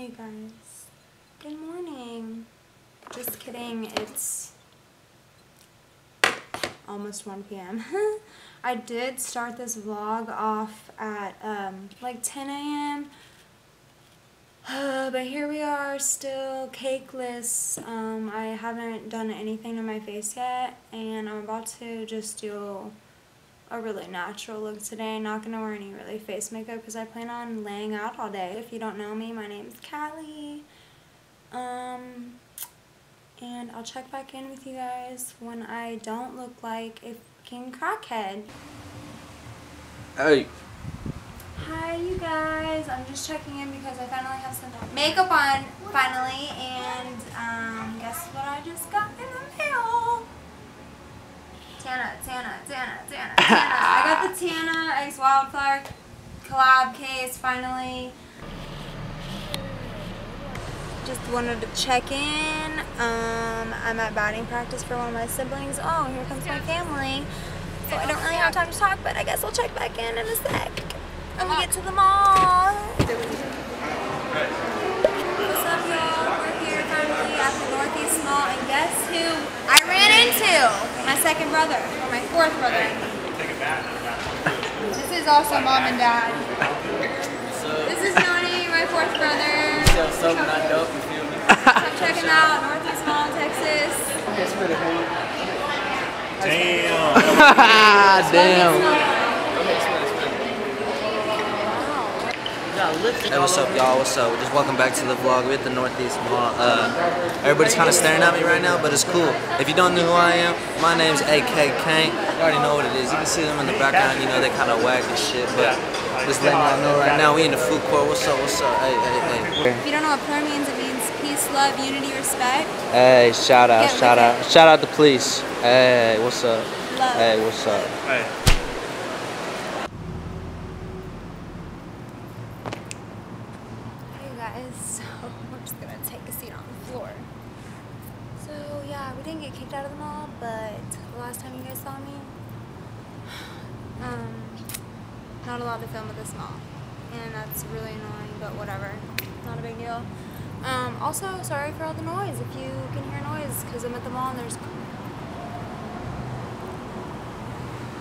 Hey guys, good morning. Just kidding, it's almost 1 p.m. I did start this vlog off at like 10 a.m. But here we are, still cakeless. I haven't done anything to my face yet, and I'm about to just do a really natural look today. Not gonna wear any really face makeup because I plan on laying out all day. If you don't know me, my name's Callie. And I'll check back in with you guys when I don't look like a fucking crackhead. Hey. Hi you guys, I'm just checking in because I finally have some makeup on, finally, and guess what I just got in the mail? Tana. I got the Tana X Wildflower collab case, finally. Just wanted to check in. I'm at batting practice for one of my siblings. Oh, here comes my family. So I don't really have time to talk, but I guess I'll check back in a sec. And we get to the mall. What's up, y'all? We're here finally at the Northeast Mall, and guess who I ran into? My second brother, or my fourth brother. This is also mom and dad. This is Noni, my fourth brother. So not dope, you feel me? I'm checking out Northeast Mall, Texas. Damn. Hey, what's up, y'all? What's up? Just welcome back to the vlog. We're at the Northeast Mall. Everybody's kind of staring at me right now, but it's cool. If you don't know who I am, my name's AK Kane. You already know what it is. You can see them in the background. You know they kind of whack and shit, but just letting y'all know right now we in the food court. What's up? What's up? Hey. If you don't know what prayer means, it means peace, love, unity, respect. Hey, shout out the police. Hey, what's up? Love. Hey, what's up? Hey. So we're just gonna take a seat on the floor. So yeah, we didn't get kicked out of the mall, but the last time you guys saw me, not allowed to film at this mall, and that's really annoying, but whatever, not a big deal. Also, sorry for all the noise, if you can hear noise, because I'm at the mall and there's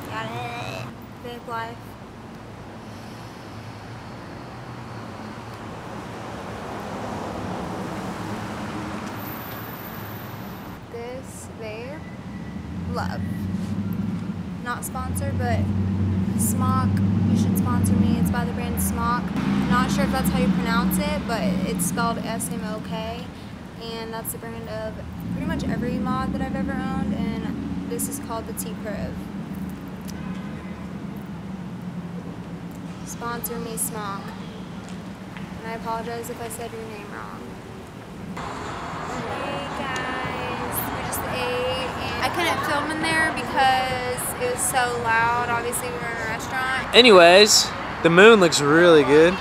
got it. Big life. There, love. Not sponsored, but Smock, you should sponsor me. It's by the brand Smock. Not sure if that's how you pronounce it, but it's spelled S-M-O-K, and that's the brand of pretty much every mod that I've ever owned, and this is called the T-Priv. Sponsor me, Smock. And I apologize if I said your name wrong. I couldn't film in there because it was so loud. Obviously, we were in a restaurant. Anyways, the moon looks really good.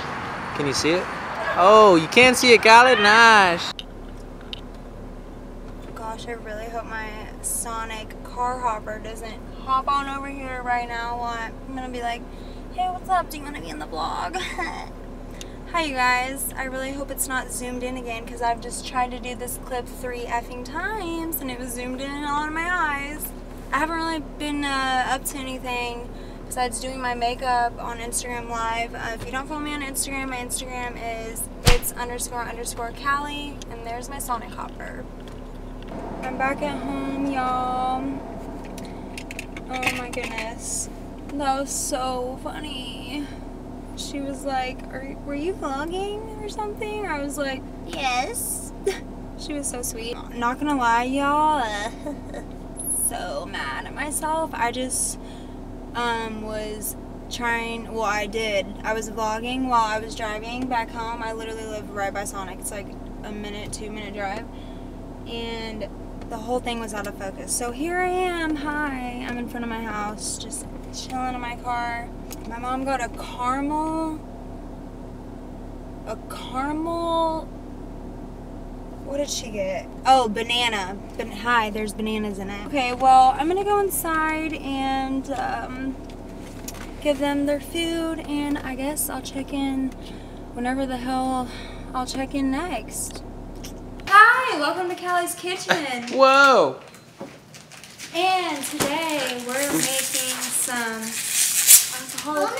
Can you see it? Oh, you can see it, got it? Nice. Gosh, I really hope my Sonic car hopper doesn't hop on over here right now while I'm gonna be like, hey, what's up? Do you want to be in the vlog? Hi you guys, I really hope it's not zoomed in again because I've just tried to do this clip 3 effing times and it was zoomed in all in my eyes. I haven't really been up to anything besides doing my makeup on Instagram Live. If you don't follow me on Instagram, my Instagram is its__Callie, and there's my Sonic hopper. I'm back at home, y'all. Oh my goodness, that was so funny. She was like, were you vlogging or something? I was like, yes. She was so sweet. Not gonna lie, y'all, so mad at myself. I just was trying, well, I was vlogging while I was driving back home. I literally live right by Sonic. It's like a 2-minute drive, and the whole thing was out of focus. So here I am, hi, I'm in front of my house, just chilling in my car. My mom got a caramel, what did she get? Oh, banana. Hi, there's bananas in it. Okay, well, I'm gonna go inside and give them their food, and I guess I'll check in whenever the hell I'll check in next. Hi, welcome to Callie's Kitchen. Whoa! And today we're making some alcoholic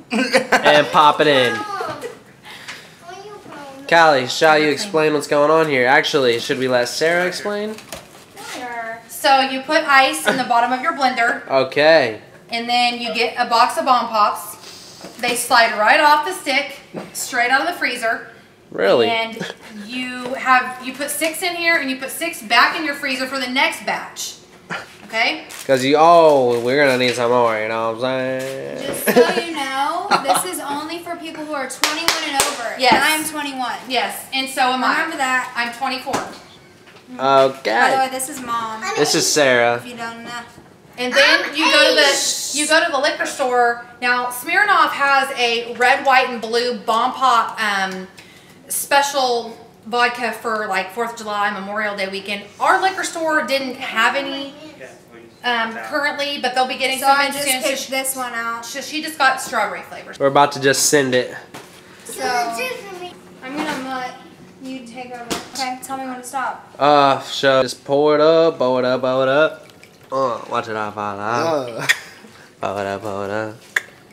beverages. And pop it in. Callie, shall you explain what's going on here? Actually, should we let Sarah explain? Sure. So you put ice in the bottom of your blender, Okay. and then you get a box of Bomb Pops. They slide right off the stick, straight out of the freezer. Really? And you put 6 in here, and you put 6 back in your freezer for the next batch. Okay? Because we're going to need some more, you know what I'm saying? Just so you know, this is only for people who are 21 and over. Yes. And I'm 21. Yes, and so am I. Remember that. I'm 24. By the Okay. way, this is Mom. This is Sarah. If you don't know. And then you go to the liquor store. Now Smirnoff has a red, white, and blue Bomb Pop special vodka for like 4th of July, Memorial Day weekend. Our liquor store didn't have any currently, but they'll be getting So some I in just soon. picked this one out. So she just got strawberry flavors. We're about to just send it. So I'm gonna let you take over. Okay, tell me when to stop. So just pour it up, bow it up, bow it up. Watch it all fall out. Bow it up, bow it up.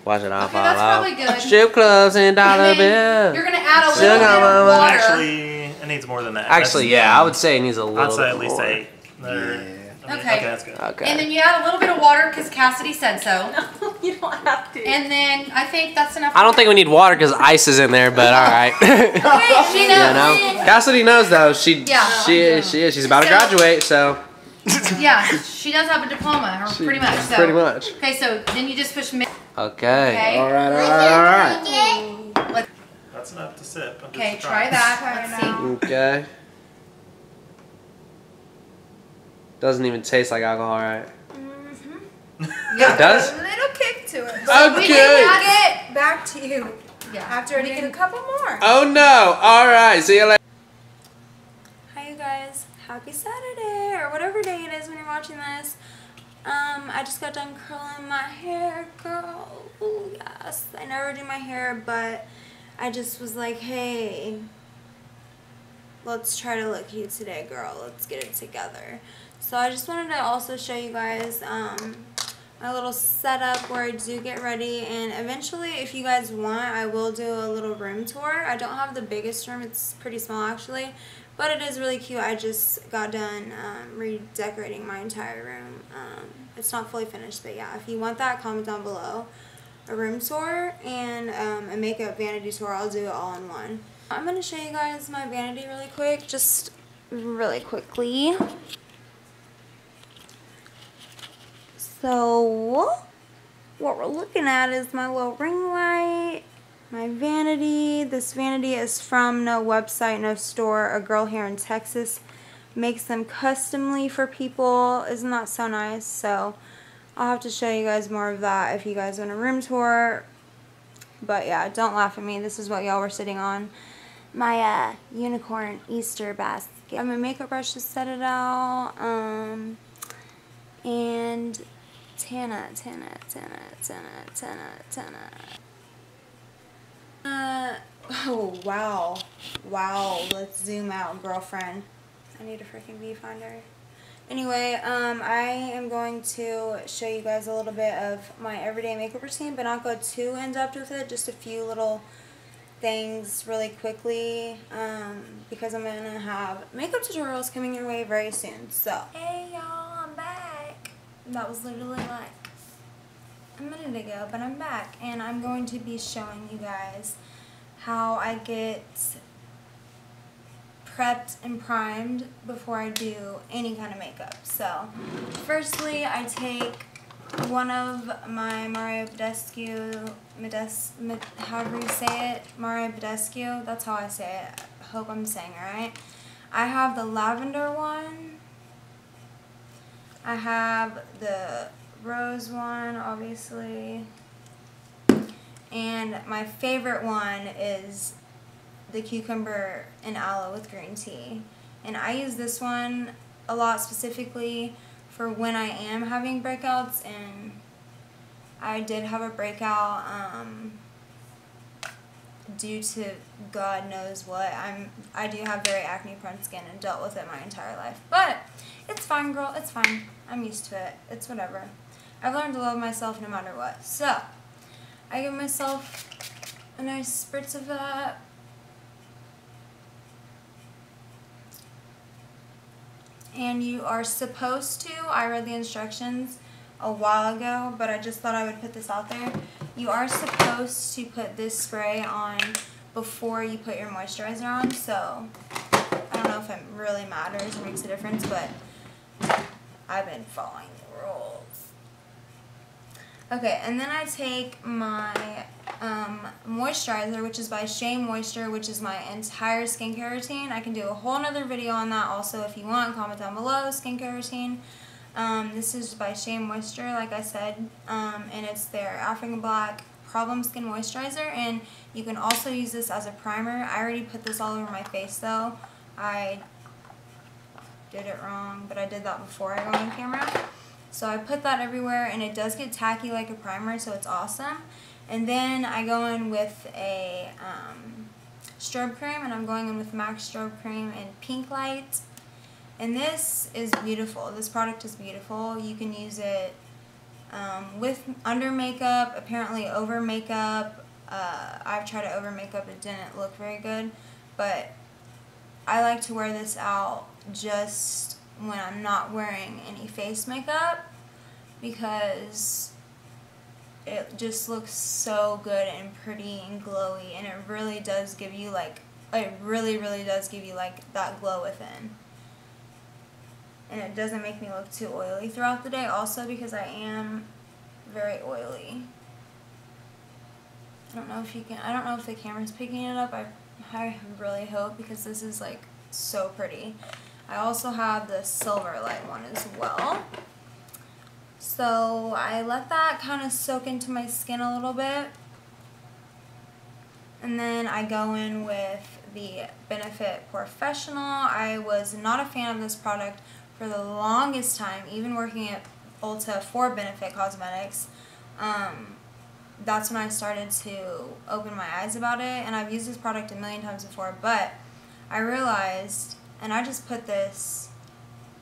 Watch it all Okay, fall that's out. probably good. Strip clubs and dollar And then bills. you're gonna add a Still little bit got of my- water. Actually, it needs more than that. Actually, yeah, I would say it needs a little I'd say bit at least more. 8. Okay. Okay, that's good. Okay. And then you add a little bit of water because Cassidy said so. You don't have to. And then I think that's enough. I don't think we need water because ice is in there, but all right. She knows. You know, Cassidy knows though. She is. She's about to graduate, so Yeah, she does have a diploma, or pretty much. So. pretty much. Okay, so then you just push mix. Okay. Okay. All right. All right. That's enough to sip. I'm Okay, just try trying. that. Let's see. Okay. Doesn't even taste like alcohol, right? Yeah. It does? A little kick to it. Okay. I'll get back to you Yeah. after I get a couple more. Oh no! All right. See you later. Hi you guys, happy Saturday or whatever day it is when you're watching this. I just got done curling my hair, girl. Ooh, yes. I never do my hair, but I just was like, hey, let's try to look cute today, girl. Let's get it together. So I just wanted to also show you guys my little setup where I do get ready, and eventually if you guys want I will do a little room tour. I don't have the biggest room, it's pretty small actually, but it is really cute. I just got done redecorating my entire room. It's not fully finished, but yeah, if you want that, comment down below. A room tour and a makeup vanity tour, I'll do it all in one. I'm going to show you guys my vanity really quick, just really quickly. So, what we're looking at is my little ring light, my vanity. This vanity is from no website, no store. A girl here in Texas makes them customly for people. Isn't that so nice? So, I'll have to show you guys more of that if you guys want a room tour. But yeah, don't laugh at me. This is what y'all were sitting on. My unicorn Easter basket. I have my makeup brush to set it out. And Tana. Oh, wow. Wow, let's zoom out, girlfriend. I need a freaking viewfinder. Anyway, I am going to show you guys a little bit of my everyday makeup routine, but not go too in-depth with it. Just a few little things really quickly, because I'm going to have makeup tutorials coming your way very soon. So, hey y'all, I'm back. That was literally like a minute ago, but I'm back, and I'm going to be showing you guys how I get prepped and primed before I do any kind of makeup. So, firstly, I take one of my Mario Badescu, however you say it, Mario Badescu, that's how I say it. I hope I'm saying it right. I have the lavender one. I have the rose one, obviously. And my favorite one is the cucumber and aloe with green tea. And I use this one a lot specifically for when I am having breakouts, and I did have a breakout due to God knows what. I do have very acne prone skin and dealt with it my entire life. But it's fine, girl. It's fine. I'm used to it. It's whatever. I've learned to love myself no matter what. So I give myself a nice spritz of that. And you are supposed to, I read the instructions a while ago, but I just thought I would put this out there. You are supposed to put this spray on before you put your moisturizer on, so I don't know if it really matters or makes a difference, but I've been following the rules. Okay, and then I take my moisturizer, which is by Shea Moisture, which is my entire skincare routine. I can do a whole nother video on that also if you want. Comment down below, skincare routine. This is by Shea Moisture, like I said, and it's their African Black Problem Skin Moisturizer, and you can also use this as a primer. I already put this all over my face though. I did it wrong, but I did that before I go on camera. So I put that everywhere, and it does get tacky like a primer, so it's awesome. And then I go in with a strobe cream, and I'm going in with MAC strobe cream in Pink Light. And this is beautiful. This product is beautiful. You can use it with under makeup, apparently over makeup. I've tried it over makeup. It didn't look very good, but I like to wear this out just when I'm not wearing any face makeup because it just looks so good and pretty and glowy, and it really does give you like, it really does give you like that glow within. And it doesn't make me look too oily throughout the day also because I am very oily. I don't know if you can, I don't know if the camera's picking it up. I really hope, because this is like so pretty. I also have the silver light one as well. So I let that kind of soak into my skin a little bit. And then I go in with the Benefit Porefessional. I was not a fan of this product for the longest time, even working at Ulta for Benefit Cosmetics. That's when I started to open my eyes about it, and I've used this product a million times before, but I realized, and I just put this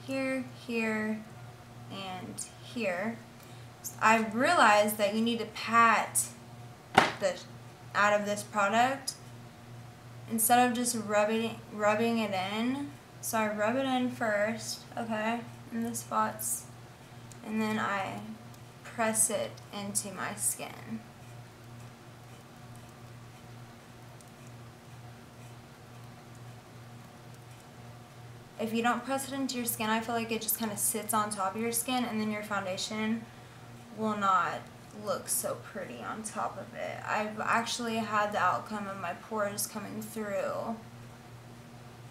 here, here, and here. I realized that you need to pat out of this product instead of just rubbing it in. So I rub it in first, okay, in the spots, and then I press it into my skin. If you don't press it into your skin, I feel like it just kind of sits on top of your skin, and then your foundation will not look so pretty on top of it. I've actually had the outcome of my pores coming through.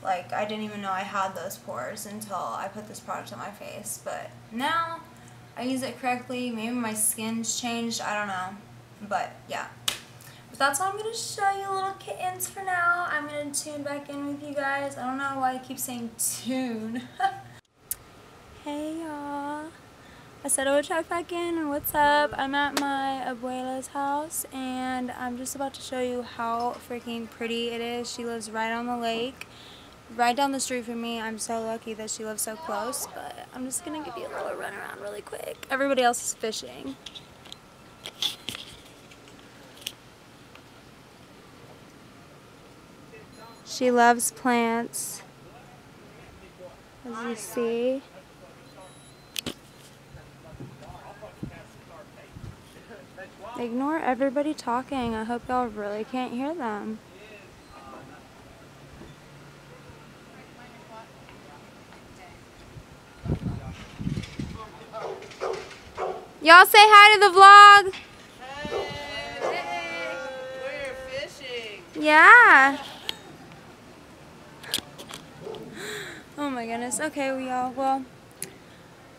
Like, I didn't even know I had those pores until I put this product on my face. But now, I use it correctly. Maybe my skin's changed. I don't know. But, yeah. But that's all I'm going to show you, little kittens, for now. I'm going to tune back in with you guys. I don't know why I keep saying tune. Hey, y'all. I said I would check back in, and what's up? I'm at my abuela's house, and I'm just about to show you how freaking pretty it is. She lives right on the lake, right down the street from me. I'm so lucky that she lives so close, but I'm just going to give you a little run around really quick. Everybody else is fishing. She loves plants, as you see. Ignore everybody talking. I hope y'all really can't hear them. Y'all say hi to the vlog. Hey, we're fishing. Yeah. Oh my goodness. Okay, y'all. Well,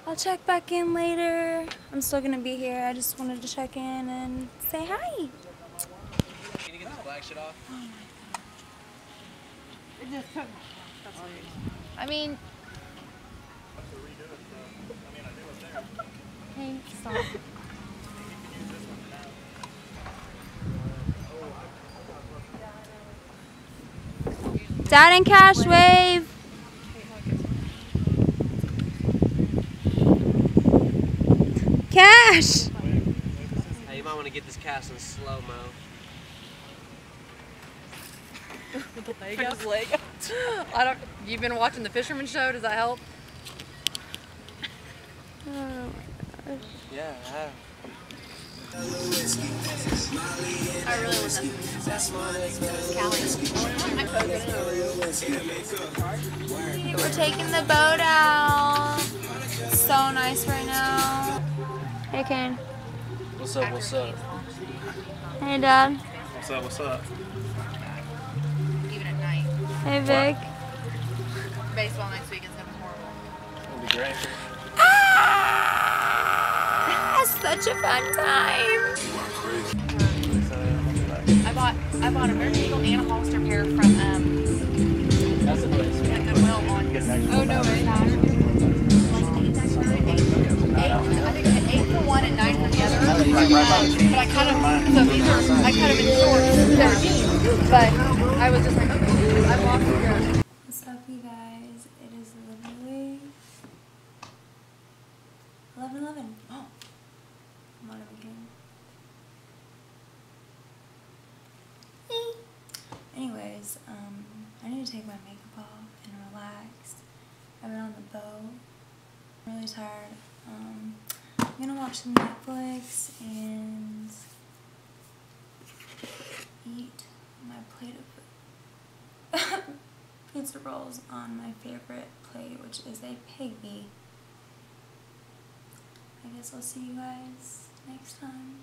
I'll check back in later. I'm still gonna be here. I just wanted to check in and say hi. Can you get this black shit off? Oh my God. I mean, Hey, stop. Dad and Cash, wave. Cash. Hey, you might want to get this cast in slow-mo. His leg. I don't. You've been watching the Fisherman Show. Does that help? Yeah, I have. I really want Hey, we're taking the boat out. It's so nice right now. Hey, Kane. What's up, what's up? Hey, Dad. What's up? What's up? Even at night. Hey, Vic. Baseball next week is gonna be horrible. It'll be great. Ah, such a fun time. I bought a American Eagle and a Hollister pair from That's the place. Goodwill on. Oh no way! I think I ate for one and 9 for the other. But I cut them. So these are I cut them in shorts. They're jeans, but I was just like, okay, I lost the girl. What's up, you guys? It is literally 11:11. Oh, I'm on it again. Anyways, I need to take my makeup off and relax. I've been on the boat. I'm really tired. I'm gonna watch some Netflix and eat my plate of pizza rolls on my favorite plate, which is a piggy. I guess I'll see you guys next time.